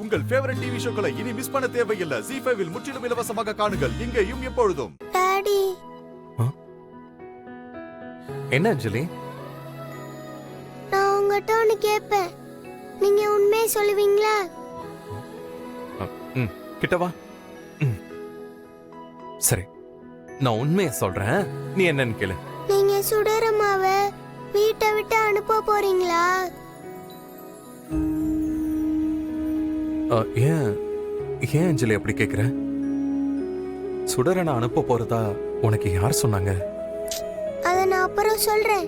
உங்கள் favourite TV ஷோக்களை இனி miss பண்ண தேவையில்லை. ZEE5 இல் முற்றிலும் இலவசமாக காணுங்கள், இங்கேயும் எப்பொழுதும். டாடி, என்ன அஞ்சலி? நான் உங்ககிட்ட ஒன்னு கேட்பேன், நீங்க உண்மையை சொல்லுவீங்களா? கிட்டவா. சரி, நான் உண்மையை சொல்றேன், நீ என்னன்னு கேளு. நீங்க சுடரமாவை வீட்டை விட்டு அனுப்ப போறீங்களா? ஏன் ஏன் அஞ்சலி அப்படி கேக்குற? சுடரனை அனுப்ப போறதா உனக்கு யார் சொன்னாங்க? அத நான் அப்புறம் சொல்றேன்.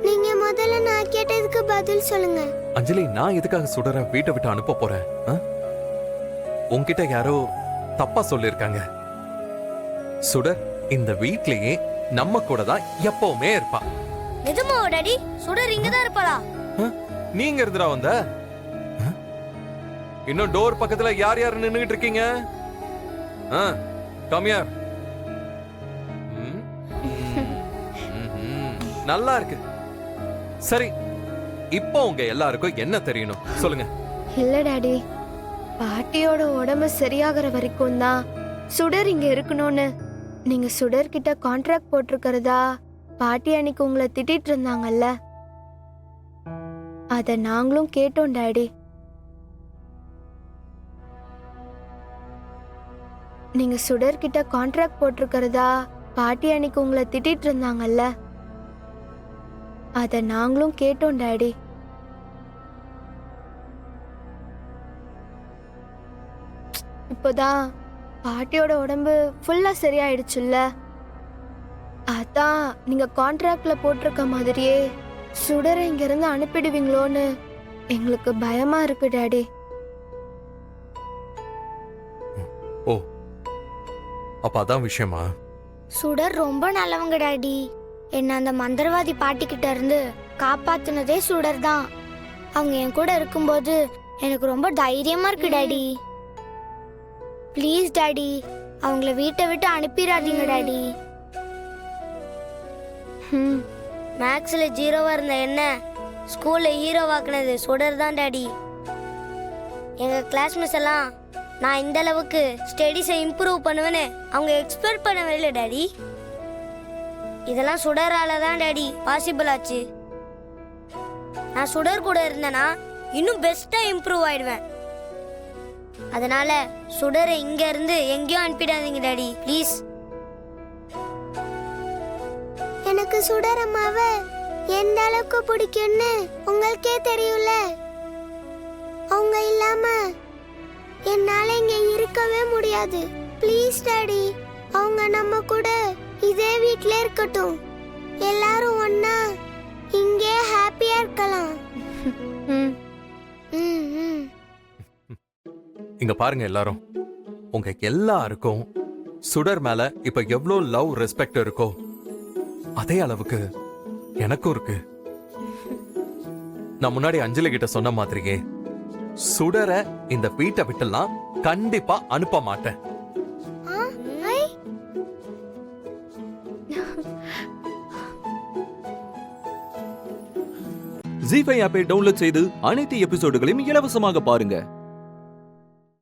நீங்க முதல்ல நான் கேட்டதுக்கு பதில் சொல்லுங்க. அஞ்சலி, நான் எதுக்காக சுடரை வீட்டை விட்டு அனுப்ப போறேன்? உன்கிட்ட யாரோ தப்பா சொல்லிருக்காங்க. சுடர் இந்த வீட்லயே நம்ம கூட தான் எப்பவுமே இருப்பா. நிஜமாவா டாடி? சுடர் இங்க தான் இருப்பாளா? நீங்க இருந்துடா வந்த? இன்னும் டோர் பக்கத்துல யார் யார் நின்னுகிட்டு இருக்கீங்க? Come here. நல்லா இருக்கு. சரி, இப்போ உங்க எல்லாருக்கும் என்ன தெரியணும் சொல்லுங்க. இல்ல டாடி, பாட்டியோட உடம்பு சரியாகிற வரைக்கும் தான் சுடர் இங்க இருக்கணும்னு நீங்க சுடர் கிட்ட கான்ட்ராக்ட் போட்டிருக்கிறதா பாட்டி அன்னைக்கு உங்களை திட்டிட்டு இருந்தாங்கல்ல, அத நாங்களும் கேட்டோம் டாடி. நீங்க சுடர் கிட்ட கான்ட்ராக்ட் போட்டிருக்கிறதா பாட்டி அன்னைக்கு உங்களை திட்டிட்டு இருந்தாங்கல்ல, அத நாங்களும் கேட்டோம் டாடி. இப்போதான் பாட்டியோட உடம்பு ஃபுல்லா சரியாயிடுச்சுல்ல, அதான் நீங்க கான்ட்ராக்ட்ல போட்டிருக்க மாதிரியே சுடரை இங்க இருந்து அனுப்பிடுவீங்களோன்னு எங்களுக்கு பயமா இருக்கு டாடி. ஓ, அப்ப அதான் விஷயமா? சுடர் ரொம்ப நல்லவங்க டாடி. என்ன அந்த மந்திரவாதி பாட்டி கிட்ட இருந்து காப்பாத்துனதே சுடர் தான். அவங்க என் கூட இருக்கும்போது எனக்கு ரொம்ப தைரியமா இருக்கு டாடி. ப்ளீஸ் டாடி, அவங்கள வீட்டை விட்டு அனுப்பிடாதீங்க டாடி. மேக்ஸ்ல 0வா இருந்த என்ன ஸ்கூல்ல ஹீரோவாக்குனது சுடர் தான் டாடி. எங்க கிளாஸ்மேட்ஸ் எல்லாம் நான் இந்த அளவுக்கு ஸ்டடீஸை இம்ப்ரூவ் பண்ணுவேன்னு அவங்க எக்ஸ்பெக்ட் பண்ணவே இல்லை டாடி. இதெல்லாம் சுடரால தான் டாடி பாசிபிள் ஆச்சு. நான் சுடர் கூட இருந்தேன்னா இன்னும் பெஸ்டா இம்ப்ரூவ் ஆயிடுவேன். அதனால சுடரை இங்க இருந்து எங்கேயும் அனுப்பிடாதீங்க டாடி, ப்ளீஸ். எனக்கு சுடர் அம்மாவை எந்த அளவுக்கு பிடிக்கும்னு உங்களுக்கே தெரியும்ல. அவங்க இல்லாம என்னால இங்க இருக்கவே முடியாது. ப்ளீஸ் டாடி, அவங்க நம்ம கூட இதே வீட்ல இருக்கட்டும். எல்லாரும் ஒண்ணா இங்கே ஹாப்பியா இருக்கலாம். இங்க பாருங்க எல்லாரும், உங்க எல்லாருக்கும் சுடர் மேல இப்ப எவ்வளவு லவ் ரெஸ்பெக்ட் இருக்கோ அதே அளவுக்கு எனக்கும் இருக்கு. நான் முன்னாடி அஞ்சலி கிட்ட சொன்ன மாதிரியே சுடரை இந்த வீட்டை விட்டுலாம் கண்டிப்பா அனுப்ப மாட்டேன். ZEE5 ஆப்பை டவுன்லோட் செய்து அனைத்து எபிசோடுகளையும் இலவசமாக பாருங்க.